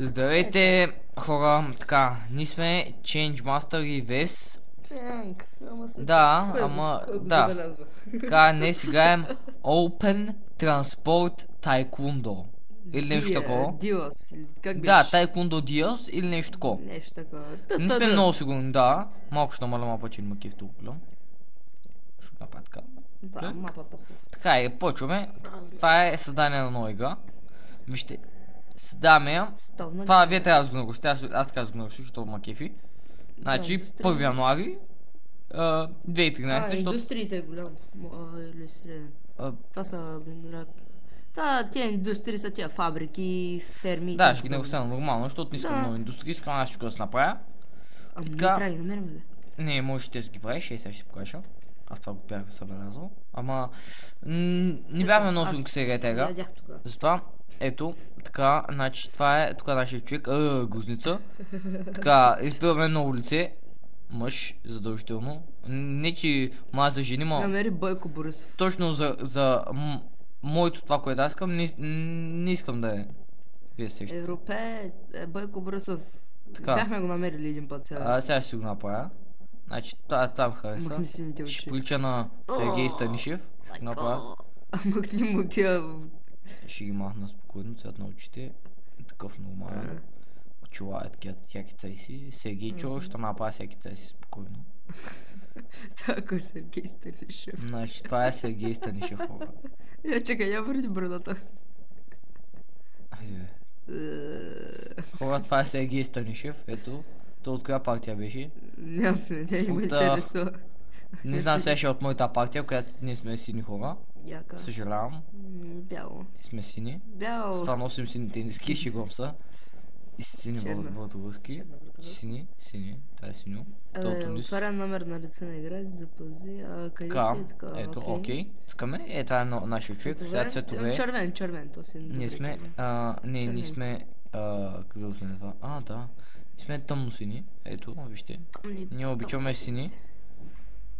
Здравейте, хора, така, ние сме Change Master и Вес. Да, ама, да. Така, днес играем Open Transport Taekwondo. Или нещо такова. Диос, как беше? Да, Taekwondo Dios или нещо такова. Нещо такова. Не сме много сигурни, да. Малко ще намаля мапа, че има кеф тук. Ще направя така. Да, мапа по-хубаво. Така и почваме. Това е създание на нова игра. Вижте, създаваме я. Това вие трябва да го нагласите, аз така да го нагласи, защото ма кефи. Значи, 1 януари 2013, защото... Индустриите е голям. Или среден. Това са... Тия индустрии са тия фабрики, ферми. Да, ще ги наглася нормално, защото не искам много индустрии, искам аз ще го да се направя. Ами не трябва да ги намерим, бе. Не, можеш да си ги правиш, сега ще покажа. Аз това го бях събелязал. Ама... Не бяхме много сумки сега и тега. Затова, ето, така, значи това е, тук нашия човек, гузница. Така, избираме ново лице. Мъж, задължително. Не, че ма за жени, ма... Намери Бойко Борисов. Точно за моето това, което аз искам, не искам да е. Вие сещате. Европе, Бойко Борисов. Така. Бяхме го намерили един път сега. Сега ще си го направя. Значи, там хареса. Ще прилича на Сергей Станишев. Ще направя. Махни му тия... Ще ги махна спокойно, цвят на очите. Такъв нормален. Очила е такива яки си. Сергей Чо ще направя всяки си спокойно. Така е Сергей Станишев. Значи, това е Сергей Станишев, хора. Чакай, я върни брадата. Айде. Хора, това е Сергей Станишев. Ето. Той от коя партия беше? Нямам се, не ме интересува. Не знам, сега ще е от моята партия, която ние сме сини хора. Яка. Съжалявам. Бяло. Ние сме сини. Бяло. С това носим сини тениски, шигом са. И сини вълтовъзки. Сини. Това е синьо. Отваря номер на лице на играч, запази. Къде ти е така? Ето, окей. Искаме. Това е нашия човек. Сега цветове. Червен, то си. Ние сме, ние сме, къде сме това? Да. Ние сме тъмно сини. Ето, вижте. Ние обичаме сини.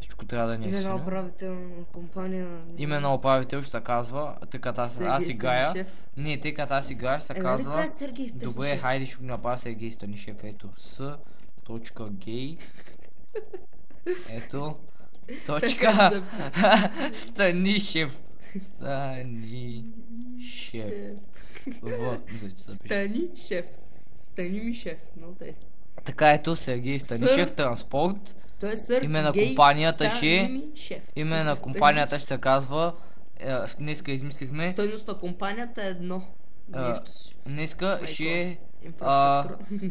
Всичко трябва да ни е синьо. Име на управител на компания. Име на управител ще се казва, тъй като аз играя. Не, тъй като аз играя, ще се казва. Добре, хайде ще го направя Сергей Станишев. Ето, с.гей. Ето, точка Станишев. Стани ми шеф. Така, ето Сергей Станишев, транспорт. Име на компанията ще се казва. Днеска измислихме. Стойност на компанията е едно. Днеска ще е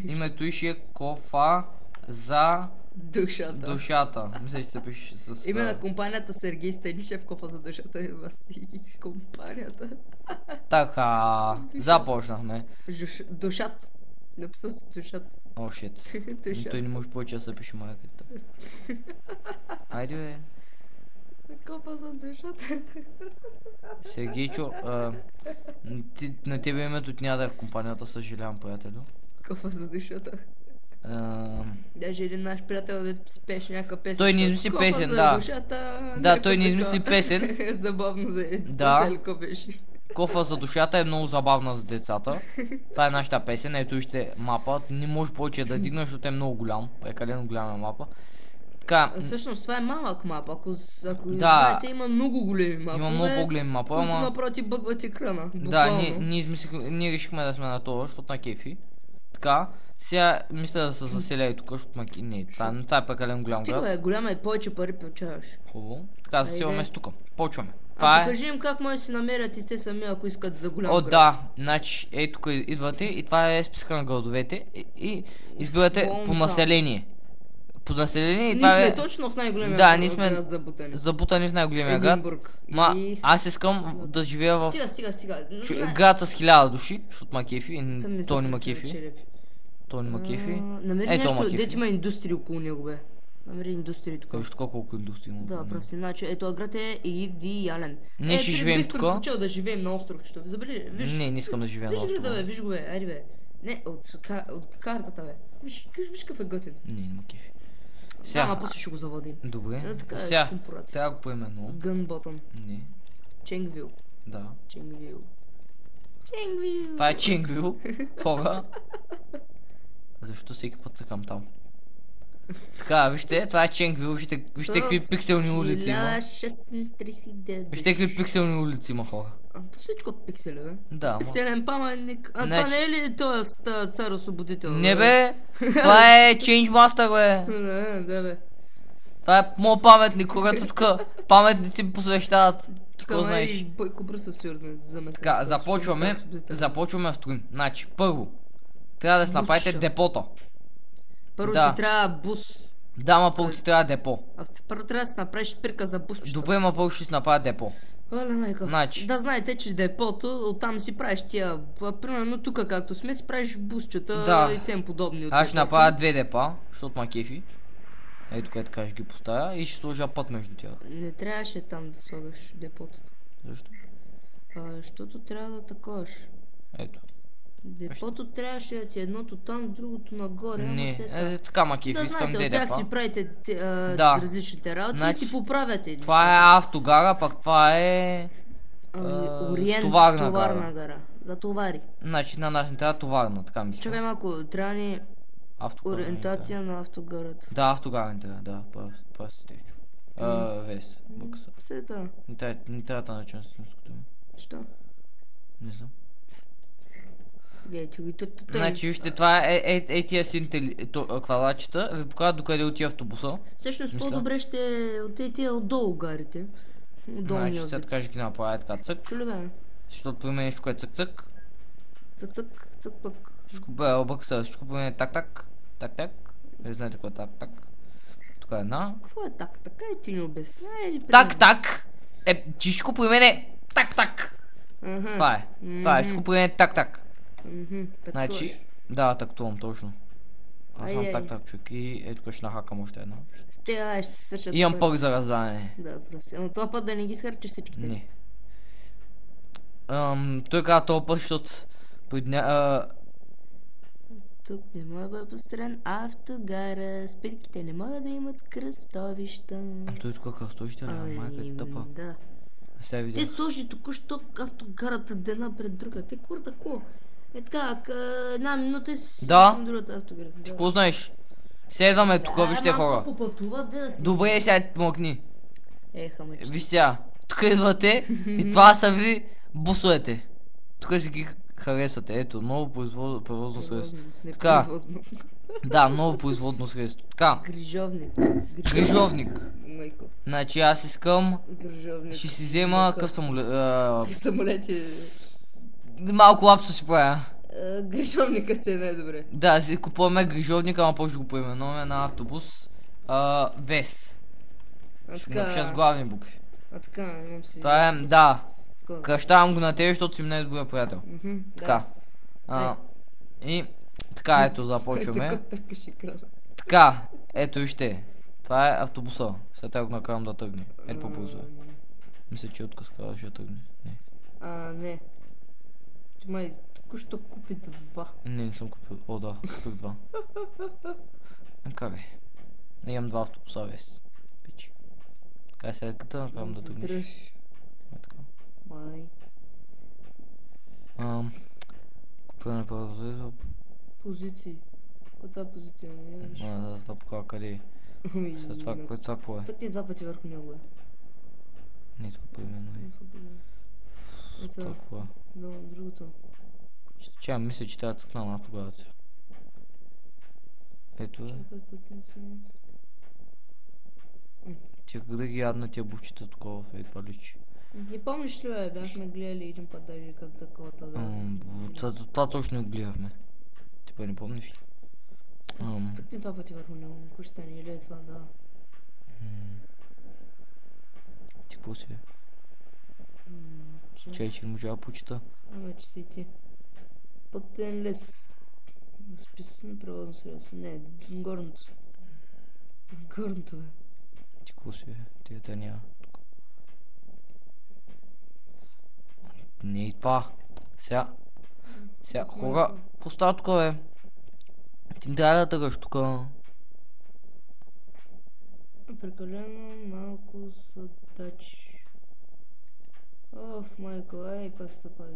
името и ще е Кофа за душата. Мисля, че се пише с... Име на компанията Сергей Станишев, Кофа за душата е компанията. Така, започнахме. Душат. Написа с душат. О, шит. Той не може повече да се пише майката. Айде, бе. Кофа за душата. Сергейчо, на тебе името ти няма да е в компанията, съжалявам, приятелю. Кофа за душата. Даже един наш приятел да спеше някаква песен. Той не измисли песен, да. Да, той не измисли песен. Забавно за децата, беше. Кофа за душата е много забавна за децата. Това е нашата песен. Ето вижте мапа. Не може повече да дигна, защото е много голям. Прекалено голяма мапа. Така. Всъщност това е малък мапа. Ако знаете, има много големи мапа. Има много по-големи мапа. Които направо ти бъгват екрана. Да, ние решихме да сме на това, защото на кефи. Така. Сега мисля да се заселя и тук, защото не, това е прекалено голям град. Стига, голяма и повече пари получаваш. Хубаво. Така, заселваме с тук. Почваме. Покажи им как може да си намерят и те сами, ако искат за голям град. Да, значи, тук идвате и това е списка на градовете и избирате по население. По население и това е... Ние сме точно в най-големия град. Да, ние сме забутани в най-големия град. Аз искам да живея в... Стига. Град с 1000 души, защото ма кефи. То не ма кефи. Намери нещо, дете има индустрия около него, бе. Намери индустрия тук. Виж тук колко индустрия има. Да, просто значи, ето град е идеален. Не ще живеем тук. Предпочел да живеем на островчето. Забели, виж. Не искам да живея на острова. Виж го, бе, айде, бе. Не, от картата, бе. Виж какъв е готин. Не има кефи. Ама после ще го заводим. Добре. Сега го поименно. Гънботън. Не. Ченгвил. Да. Ченгвил. Това е Ченгвил. Хора. Защо всеки път цъкам там? Така, вижте, това е Ченквил, вижте какви пикселни улици има. 639. Вижте какви пикселни улици има, хора. То всичко от пиксели, бе? Да, пикселен паметник. А това не е ли този цар освободител? Не бе, това е Change Master, бе. Да, бе. Това е моят паметник, когато тук паметници ми посвещават. Какво знаеш? Бойко Бръсов сигурно замесен. Така, започваме стрим. Значи, първо, трябва да си направите депото. Първо ти трябва бус. Да, ма първо ти трябва депо. Първо трябва да си направиш спирка за бус. Добре, ма първо ще си направя депо. Оле, майко. Значи. Да знаете, че депото, оттам си правиш тия, примерно тук както сме, си правиш бусчета и тем подобни. Аз ще направя 2 депа, защото ма кефи. Ето където така ще ги поставя и ще сложа път между тях. Не трябваше там да слагаш депото. Защо? Защото трябва да таковаш. Ето. Депото трябваше да ти едното там, другото нагоре. Не, така ма кефи, искам 2 депа. Да знаете, от тях си правите различните работи и си поправяте. Това е автогара, пък това е... Ориент, товарна гара. За товари. Значи на нас не трябва товарна, така мисля. Чакай малко, трябва ни ориентация на автогарата. Да, автогара не трябва, да, прав си течо. Вес, бъкса. Сета. Не трябва да начинам с немското ми. Що? Не знам. Гледайте, значи вижте, това е тия сините квадратчета, ви показват докъде отива автобуса. Всъщност по-добре ще отидете отдолу гарите. Значи сега така ще ги направя така цък. Чули бе? Защото при мен нещо е цък-цък. Цък-цък, цък-пък. Всичко бе, объкса, всичко при мен е так-так. Так-так. Вие знаете какво е так-так. Тук е една. Какво е так-така и ти не обясня или... Так-так! Всичко при мен е так-так. Това е. Това е, всичко при мен е так-так. Значи, да, тактувам точно. Аз съм так-так човек и ето тук ще нахакам още една. Ще свършат. Имам пък за раздане. Да, просто. Но този път да не ги схарчиш всичките. Не. Той каза този път, защото тук не може да бъде построен автогара. Спирките не могат да имат кръстовища. Той тук кръстовища ли? Майка е тъпа. Да. Те сложи току-що автогарата една пред друга. Те курта ко? Е така, една минута и си съм другата автогара. Ти какво знаеш? Седваме тук, вижте хора. Добре, сега мъкни. Хамъче. Виж сега, тук идвате и това са ви бусовете. Тук си ги харесвате. Ето, ново превозно средство. Така. Да, ново производно средство. Така. Грижовник. Значи аз искам... Ще си взема къв самолет. Самолети. Малко лапсо си правя. Грижовника си е най-добре. Да, си купуваме грижовника, ама по-ще го поименуваме на автобус. Вес. Ще напиша с главни букви. Така, имам си... Това е, да. Кръщавам го на тебе, защото си много добър приятел. Така. И така, ето, започваме. Така, ето вижте. Това е автобуса. След това го накарам да тръгне. Ето по-бързо е. Мисля, че откъскава ще тръгне. Не. Не. Май, току-що купи 2. Не съм купил. О, да, купих 2. Как е? Имам 2 автобуса вес. Пичи. Така сега като накарам да тръгнеш. Май. Купиране по-бързо. Позиции. Кота позиция не явиш? Това показва къде е. След това какво е? Цъкни 2 пъти върху него е. Не, това по-именно е. Това какво е? Да, другото. Че мисля, че трябва да цъкна на автогарата. Ето е. Тя къде ги ядна тия бухчета такова в това личи. Не помниш ли, бе? Бяхме гледали един път даже как такова това точно гледахме. Ти па не помниш ли? Цъкни 2 пъти върху него, кой ще стане или е това, да. Ти какво си е? Че не можа да почита. Че си ти. Пътен лес. Списано превозно средство. Не, горното. Горното бе. Ти какво си е? Тията няма тук. Не и това. Сега, хора, какво става тук, бе? Ти не трябва да тъгаш тук. Прекалено малко задачи. Оф, майко, пак ще се пади.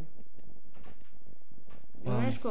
Знаеш ко?